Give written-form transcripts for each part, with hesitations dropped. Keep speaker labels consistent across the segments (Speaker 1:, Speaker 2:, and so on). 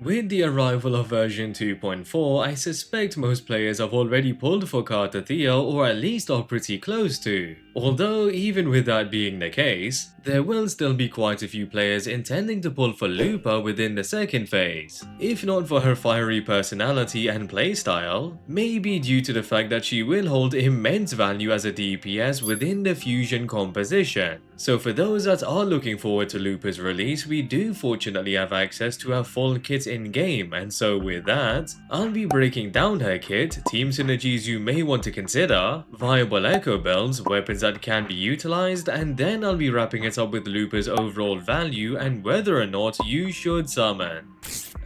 Speaker 1: With the arrival of version 2.4, I suspect most players have already pulled for Cartethyia or at least are pretty close to. Although, even with that being the case, there will still be quite a few players intending to pull for Lupa within the second phase. If not for her fiery personality and playstyle, maybe due to the fact that she will hold immense value as a DPS within the fusion composition. So for those that are looking forward to Lupa's release, we do fortunately have access to her full kit in-game, and so with that, I'll be breaking down her kit, team synergies you may want to consider, viable echo builds, weapons that can be utilized, and then I'll be wrapping it up with Lupa's overall value and whether or not you should summon.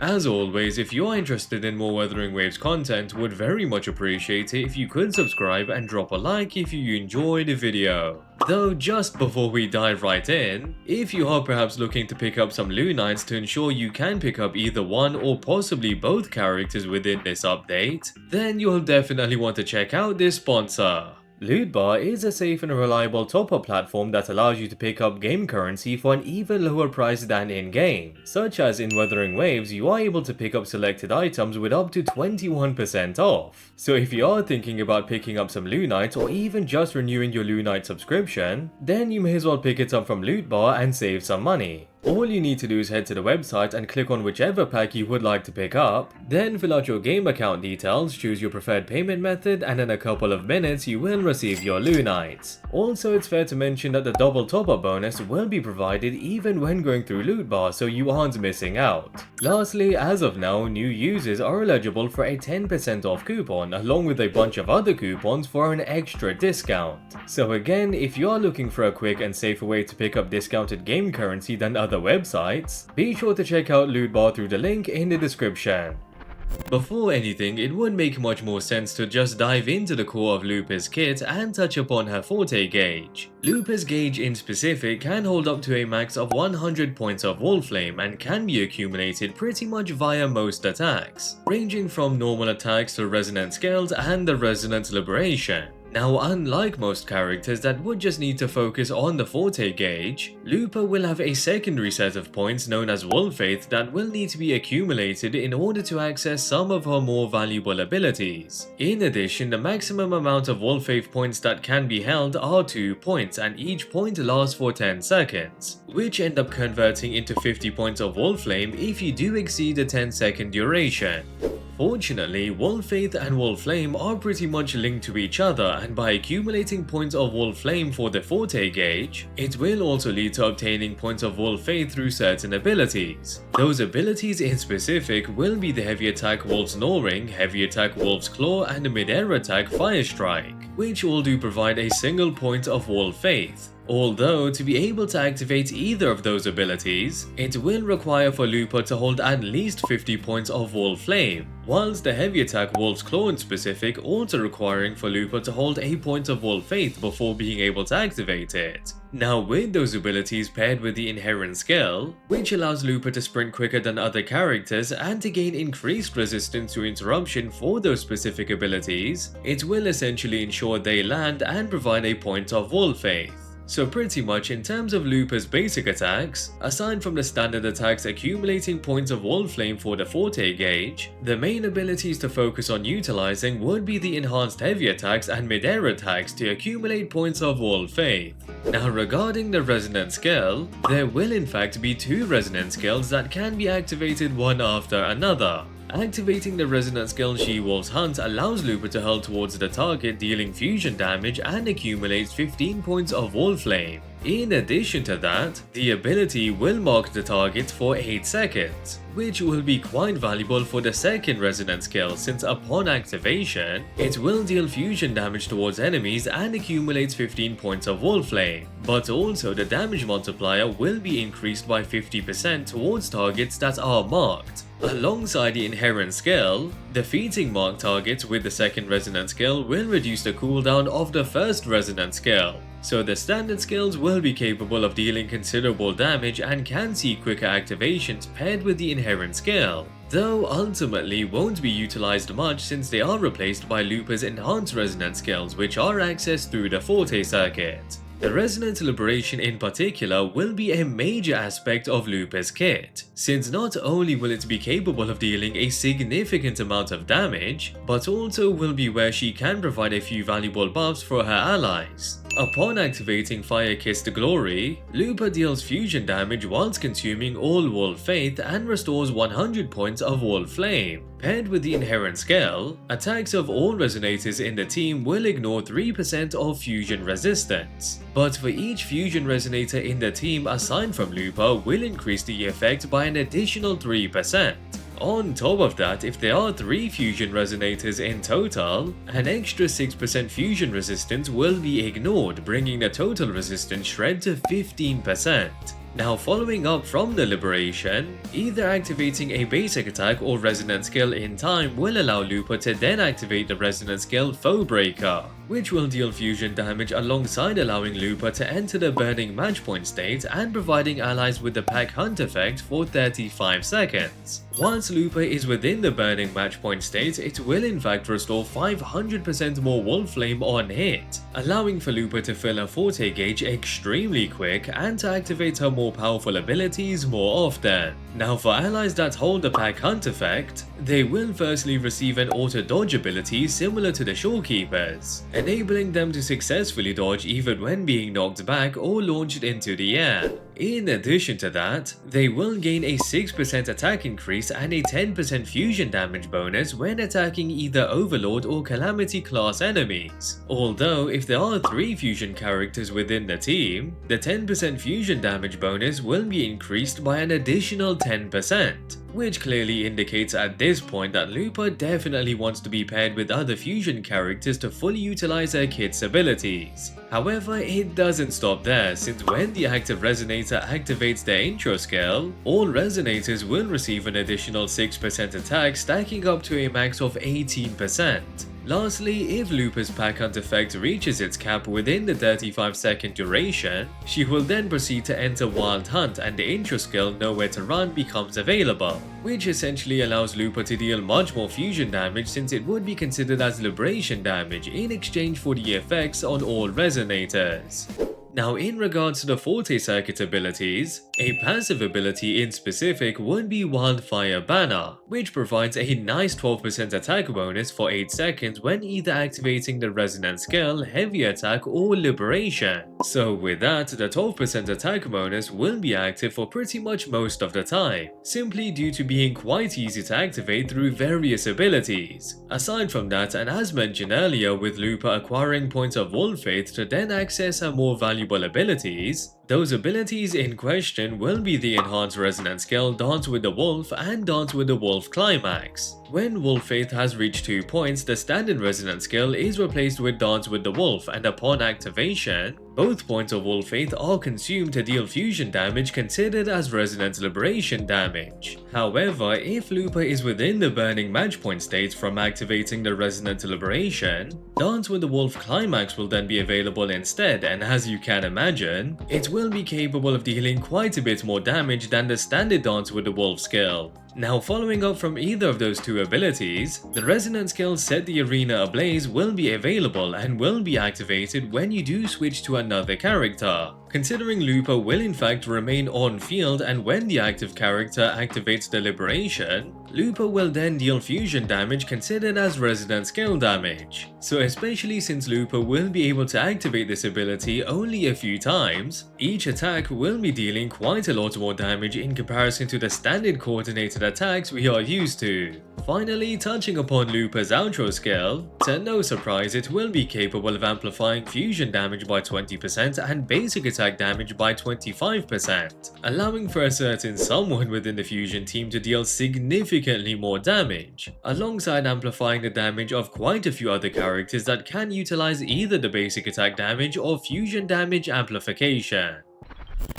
Speaker 1: As always, if you are interested in more WutheringWaves content, would very much appreciate it if you could subscribe and drop a like if you enjoyed the video. Though just before we dive right in, if you are perhaps looking to pick up some Lunites to ensure you can pick up either one or possibly both characters within this update, then you'll definitely want to check out this sponsor. Lootbar is a safe and reliable top-up platform that allows you to pick up game currency for an even lower price than in-game. Such as in WutheringWaves, you are able to pick up selected items with up to 21% off. So if you are thinking about picking up some Lunite or even just renewing your Lunite subscription, then you may as well pick it up from Lootbar and save some money. All you need to do is head to the website and click on whichever pack you would like to pick up, then fill out your game account details, choose your preferred payment method, and in a couple of minutes you will receive your Lunites. Also, it's fair to mention that the double top-up bonus will be provided even when going through Lootbar, so you aren't missing out. Lastly, as of now, new users are eligible for a 10% off coupon, along with a bunch of other coupons for an extra discount. So again, if you are looking for a quick and safer way to pick up discounted game currency than other websites, be sure to check out Lootbar through the link in the description. Before anything, it would make much more sense to just dive into the core of Lupa's kit and touch upon her Forte Gauge. Lupa's gauge in specific can hold up to a max of 100 points of wall flame and can be accumulated pretty much via most attacks, ranging from normal attacks to resonant scales and the resonant liberation. Now, unlike most characters that would just need to focus on the Forte Gauge, Lupa will have a secondary set of points known as Wolf Faith that will need to be accumulated in order to access some of her more valuable abilities. In addition, the maximum amount of Wolf Faith points that can be held are 2 points, and each point lasts for 10 seconds, which end up converting into 50 points of Wolf Flame if you do exceed the 10-second duration. Fortunately, Wolf Faith and Wolf Flame are pretty much linked to each other, and by accumulating points of Wolf Flame for the Forte Gauge, it will also lead to obtaining points of Wolf Faith through certain abilities. Those abilities in specific will be the Heavy Attack Wolf's Gnawing, Heavy Attack Wolf's Claw, and the Mid-Air Attack Fire Strike, which all do provide a single point of Wolf Faith. Although, to be able to activate either of those abilities, it will require for Lupa to hold at least 50 points of Wolf Flame, whilst the Heavy Attack Wolf's Claw in specific also requiring for Lupa to hold a point of Wolf Faith before being able to activate it. Now, with those abilities paired with the Inherent Skill, which allows Lupa to sprint quicker than other characters and to gain increased resistance to interruption for those specific abilities, it will essentially ensure they land and provide a point of Wolf Faith. So pretty much in terms of Lupa's basic attacks, aside from the standard attacks accumulating points of Wolf Flame for the Forte Gauge, the main abilities to focus on utilizing would be the enhanced heavy attacks and mid-air attacks to accumulate points of Wolf Faith. Now, regarding the Resonant Skill, there will in fact be 2 Resonant Skills that can be activated one after another. Activating the Resonant Skill She-Wolf's Hunt allows Lupa to hurl towards the target, dealing fusion damage and accumulates 15 points of Wolf Flame. In addition to that, the ability will mark the target for 8 seconds, which will be quite valuable for the second Resonant Skill since upon activation, it will deal fusion damage towards enemies and accumulates 15 points of Wolf Flame. But also the damage multiplier will be increased by 50% towards targets that are marked. Alongside the Inherent Skill, defeating marked targets with the second Resonant Skill will reduce the cooldown of the first Resonant Skill. So the standard skills will be capable of dealing considerable damage and can see quicker activations paired with the Inherent Skill, though ultimately won't be utilized much since they are replaced by Lupa's enhanced resonance skills, which are accessed through the Forte Circuit. The Resonant Liberation in particular will be a major aspect of Lupa's kit, since not only will it be capable of dealing a significant amount of damage, but also will be where she can provide a few valuable buffs for her allies. Upon activating Fire Kissed Glory, Lupa deals fusion damage whilst consuming all Wolf Faith and restores 100 points of Wolf Flame. Paired with the inherent skill, attacks of all resonators in the team will ignore 3% of fusion resistance. But for each fusion resonator in the team aside from Lupa will increase the effect by an additional 3%. On top of that, if there are 3 fusion resonators in total, an extra 6% fusion resistance will be ignored, bringing the total resistance shred to 15%. Now, following up from the liberation, either activating a basic attack or resonant skill in time will allow Lupa to then activate the resonant skill Foe Breaker, which will deal fusion damage alongside allowing Lupa to enter the burning match point state and providing allies with the pack hunt effect for 35 seconds. Once Lupa is within the burning match point state, it will in fact restore 500% more Wolf Flame on hit, allowing for Lupa to fill her Forte Gauge extremely quick and to activate her more powerful abilities more often. Now, for allies that hold the pack hunt effect, they will firstly receive an auto dodge ability similar to the Shorekeepers, enabling them to successfully dodge even when being knocked back or launched into the air. In addition to that, they will gain a 6% attack increase and a 10% fusion damage bonus when attacking either Overlord or Calamity class enemies. Although, if there are 3 fusion characters within the team, the 10% fusion damage bonus will be increased by an additional 10%. Which clearly indicates at this point that Lupa definitely wants to be paired with other fusion characters to fully utilize her kit's abilities. However, it doesn't stop there, since when the active resonator activates their intro skill, all resonators will receive an additional 6% attack, stacking up to a max of 18%. Lastly, if Lupa's pack hunt effect reaches its cap within the 35-second duration, she will then proceed to enter Wild Hunt and the intro skill Nowhere to Run becomes available, which essentially allows Lupa to deal much more fusion damage since it would be considered as liberation damage in exchange for the effects on all resonators. Now, in regards to the Forte Circuit abilities, a passive ability in specific would be Wildfire Banner, which provides a nice 12% attack bonus for 8 seconds when either activating the Resonant skill, Heavy Attack or Liberation. So with that, the 12% attack bonus will be active for pretty much most of the time, simply due to being quite easy to activate through various abilities. Aside from that, and as mentioned earlier with Lupa acquiring points of Wolf Faith to then access her more valuable abilities, those abilities in question will be the Enhanced Resonant skill Dance with the Wolf and Dance with the Wolf Climax. When Wolf Faith has reached 2 points, the standard Resonant skill is replaced with Dance with the Wolf, and upon activation, both points of Wolf Faith are consumed to deal fusion damage considered as Resonant Liberation damage. However, if Lupa is within the burning match point state from activating the Resonant Liberation, Dance with the Wolf Climax will then be available instead, and as you can imagine, it will be capable of dealing quite a bit more damage than the standard Dance with the Wolf skill. Now, following up from either of those 2 abilities, the Resonant skill Set the Arena Ablaze will be available and will be activated when you do switch to another character. Considering Lupa will in fact remain on field, and when the active character activates the Liberation, Lupa will then deal fusion damage considered as Resonant skill damage. So especially since Lupa will be able to activate this ability only a few times, each attack will be dealing quite a lot more damage in comparison to the standard coordinated attacks we are used to. Finally, touching upon Lupa's outro skill, to no surprise it will be capable of amplifying fusion damage by 20% and basic attack damage by 25%, allowing for a certain someone within the fusion team to deal significantly more damage, alongside amplifying the damage of quite a few other characters that can utilize either the basic attack damage or fusion damage amplification.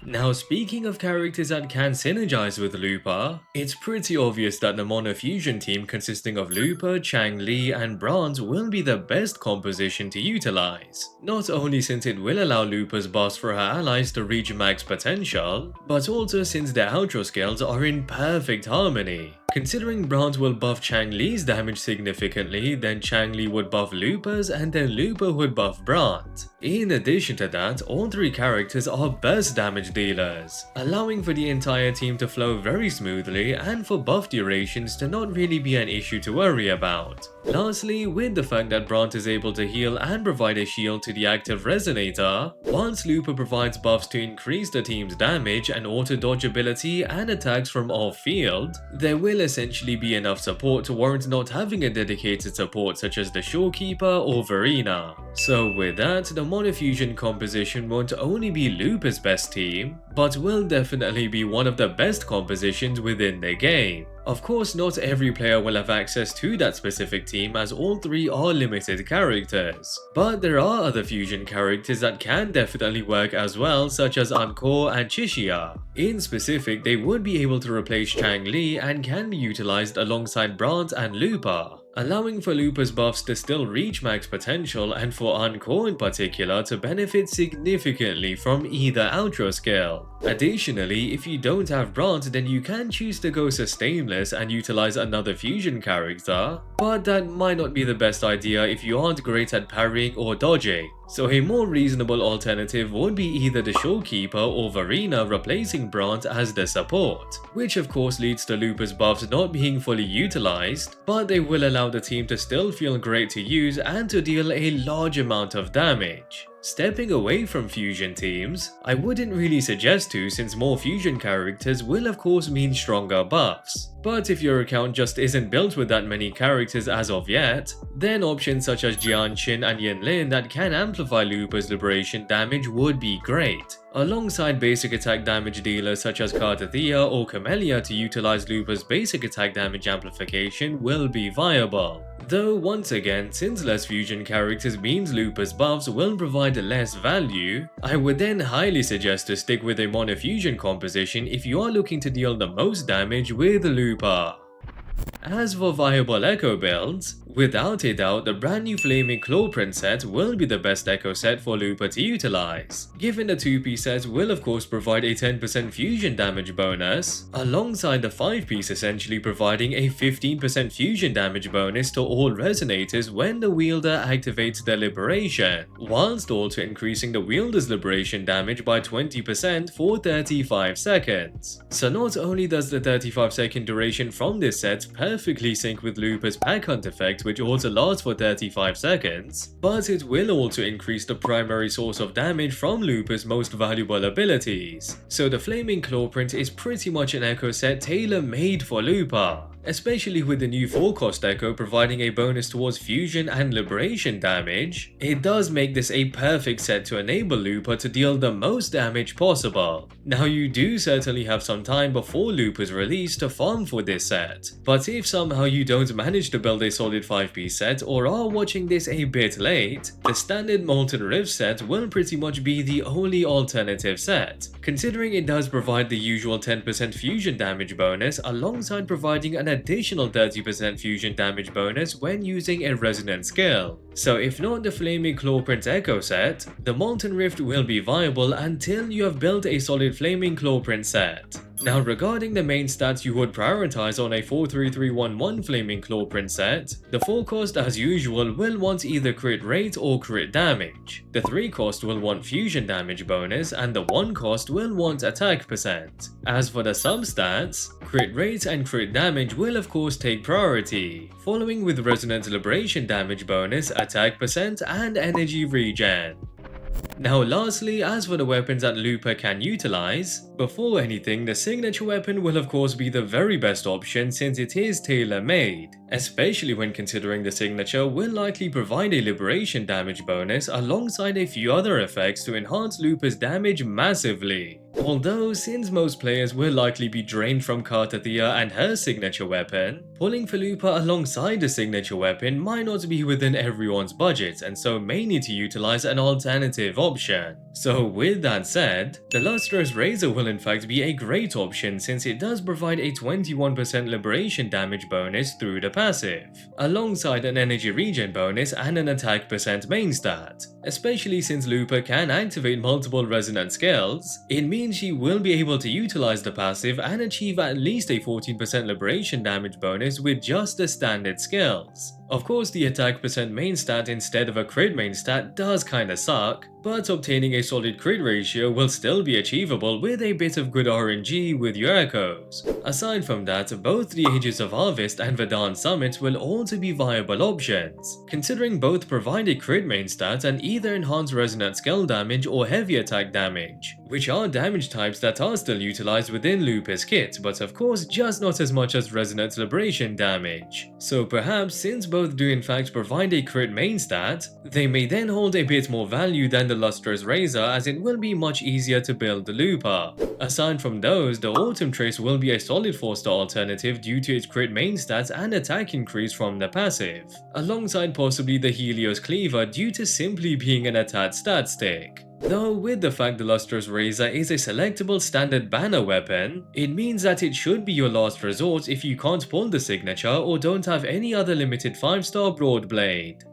Speaker 1: Now, speaking of characters that can synergize with Lupa, it's pretty obvious that the Mono Fusion team consisting of Lupa, Changli, and Brant will be the best composition to utilize. Not only since it will allow Lupa's boss for her allies to reach max potential, but also since their outro skills are in perfect harmony. Considering Brant will buff Changli's damage significantly, then Changli would buff Lupa's, and then Lupa would buff Brant. In addition to that, all three characters are burst damage dealers, allowing for the entire team to flow very smoothly and for buff durations to not really be an issue to worry about. Lastly, with the fact that Brant is able to heal and provide a shield to the active Resonator, whilst Lupa provides buffs to increase the team's damage and auto-dodge ability and attacks from off-field, there will essentially be enough support to warrant not having a dedicated support such as the Shorekeeper or Verena. So with that, the Monofusion composition won't only be Lupa's best team, but will definitely be one of the best compositions within the game. Of course, not every player will have access to that specific team as all three are limited characters, but there are other fusion characters that can definitely work as well, such as Encore and Chishia. In specific, they would be able to replace Changli and can be utilized alongside Brant and Lupa, allowing for Lupa's buffs to still reach max potential and for Encore in particular to benefit significantly from either outro skill. Additionally, if you don't have Brant, then you can choose to go sustainless and utilize another fusion character, but that might not be the best idea if you aren't great at parrying or dodging. So a more reasonable alternative would be either the Shorekeeper or Verena replacing Brant as the support, which of course leads to Lupa's buffs not being fully utilized, but they will allow the team to still feel great to use and to deal a large amount of damage. Stepping away from fusion teams, I wouldn't really suggest to, since more fusion characters will of course mean stronger buffs. But if your account just isn't built with that many characters as of yet, then options such as Jiyan and Yinlin that can amplify Lupa's liberation damage would be great, alongside basic attack damage dealers such as Cartethyia or Camellia to utilize Lupa's basic attack damage amplification will be viable. Though once again, since less fusion characters means Lupa's buffs will provide less value, I would then highly suggest to stick with a monofusion composition if you are looking to deal the most damage with Lupa. As for viable echo builds, without a doubt the brand new Flaming Clawprint set will be the best echo set for Lupa to utilize, given the 2-piece set will of course provide a 10% fusion damage bonus, alongside the 5-piece essentially providing a 15% fusion damage bonus to all resonators when the wielder activates their liberation, whilst also increasing the wielder's liberation damage by 20% for 35 seconds. So not only does the 35-second duration from this set perfectly sync with Lupa's pack hunt effect, which also lasts for 35 seconds, but it will also increase the primary source of damage from Lupa's most valuable abilities. So the Flaming Clawprint is pretty much an echo set tailor-made for Lupa, especially with the new 4-cost echo providing a bonus towards fusion and liberation damage. It does make this a perfect set to enable Lupa to deal the most damage possible. Now you do certainly have some time before Lupa's release to farm for this set, but if somehow you don't manage to build a solid 5-piece set or are watching this a bit late, the standard Molten Rift set will pretty much be the only alternative set, considering it does provide the usual 10% fusion damage bonus alongside providing an additional 30% fusion damage bonus when using a resonant skill. So if not the Flaming Clawprint Echo set, the Molten Rift will be viable until you have built a solid Flaming Clawprint set. Now regarding the main stats you would prioritize on a 4-3-3-1-1 Flaming Clawprint set, the 4-cost as usual will want either crit rate or crit damage, the 3-cost will want fusion damage bonus, and the 1-cost will want attack percent. As for the substats, crit rate and crit damage will of course take priority, following with resonant liberation damage bonus, attack percent, and energy regen. Now lastly, as for the weapons that Lupa can utilize, before anything the signature weapon will of course be the very best option since it is tailor-made, especially when considering the signature will likely provide a liberation damage bonus alongside a few other effects to enhance Lupa's damage massively. Although, since most players will likely be drained from Cartethyia and her signature weapon, pulling for Lupa alongside the signature weapon might not be within everyone's budget and so may need to utilize an alternative option. So with that said, the Lustrous Razor will in fact be a great option since it does provide a 21% liberation damage bonus through the passive, alongside an energy regen bonus and an attack percent main stat. Especially since Lupa can activate multiple resonant skills, it means means she will be able to utilize the passive and achieve at least a 14% liberation damage bonus with just the standard skills. Of course, the attack percent main stat instead of a crit main stat does kinda suck, but obtaining a solid crit ratio will still be achievable with a bit of good RNG with your echoes. Aside from that, both the Ages of Harvest and Verdant Summit will also be viable options, considering both provide a crit main stat and either enhance resonant skill damage or heavy attack damage, which are damage types that are still utilized within Lupa's kit, but of course just not as much as resonant liberation damage. So perhaps since both do in fact provide a crit main stat, they may then hold a bit more value than the Lustrous Razor, as it will be much easier to build the Lupa. Aside from those, the Autumn Trace will be a solid 4-star alternative due to its crit main stats and attack increase from the passive, alongside possibly the Helios Cleaver due to simply being an attached stat stick. Though with the fact the Lustrous Razor is a selectable standard banner weapon, it means that it should be your last resort if you can't pull the signature or don't have any other limited 5-star broad blade.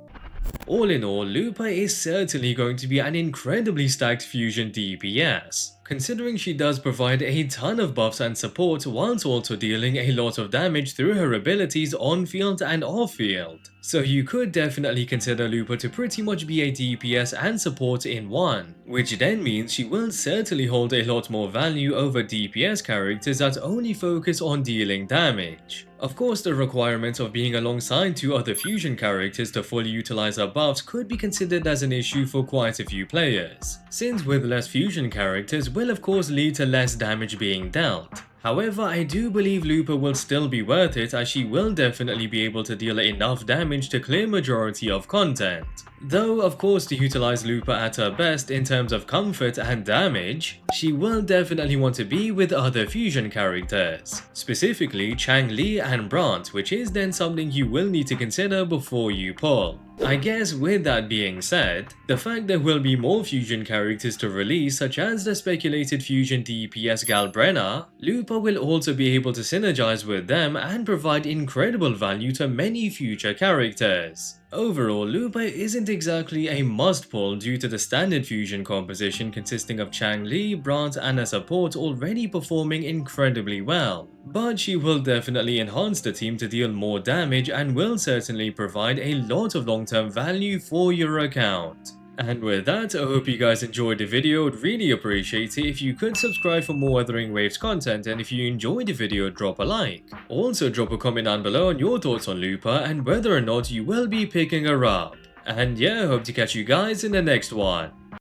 Speaker 1: All in all, Lupa is certainly going to be an incredibly stacked fusion DPS, considering she does provide a ton of buffs and support whilst also dealing a lot of damage through her abilities on-field and off-field. So you could definitely consider Lupa to pretty much be a DPS and support in one, which then means she will certainly hold a lot more value over DPS characters that only focus on dealing damage. Of course, the requirement of being alongside 2 other fusion characters to fully utilize her buffs could be considered as an issue for quite a few players, since with less fusion characters will of course lead to less damage being dealt. However, I do believe Lupa will still be worth it, as she will definitely be able to deal enough damage to clear majority of content. Though of course to utilize Lupa at her best in terms of comfort and damage, she will definitely want to be with other fusion characters, specifically Changli and Brant, which is then something you will need to consider before you pull. I guess with that being said, the fact there will be more fusion characters to release, such as the speculated fusion DPS Galbrenna, Lupa will also be able to synergize with them and provide incredible value to many future characters. Overall, Lupa isn't exactly a must-pull due to the standard fusion composition consisting of Changli, Brant and a support already performing incredibly well, but she will definitely enhance the team to deal more damage and will certainly provide a lot of long-term value for your account. And with that, I hope you guys enjoyed the video. I'd really appreciate it if you could subscribe for more WutheringWaves content, and if you enjoyed the video, drop a like. Also drop a comment down below on your thoughts on Lupa and whether or not you will be picking her up. And yeah, hope to catch you guys in the next one.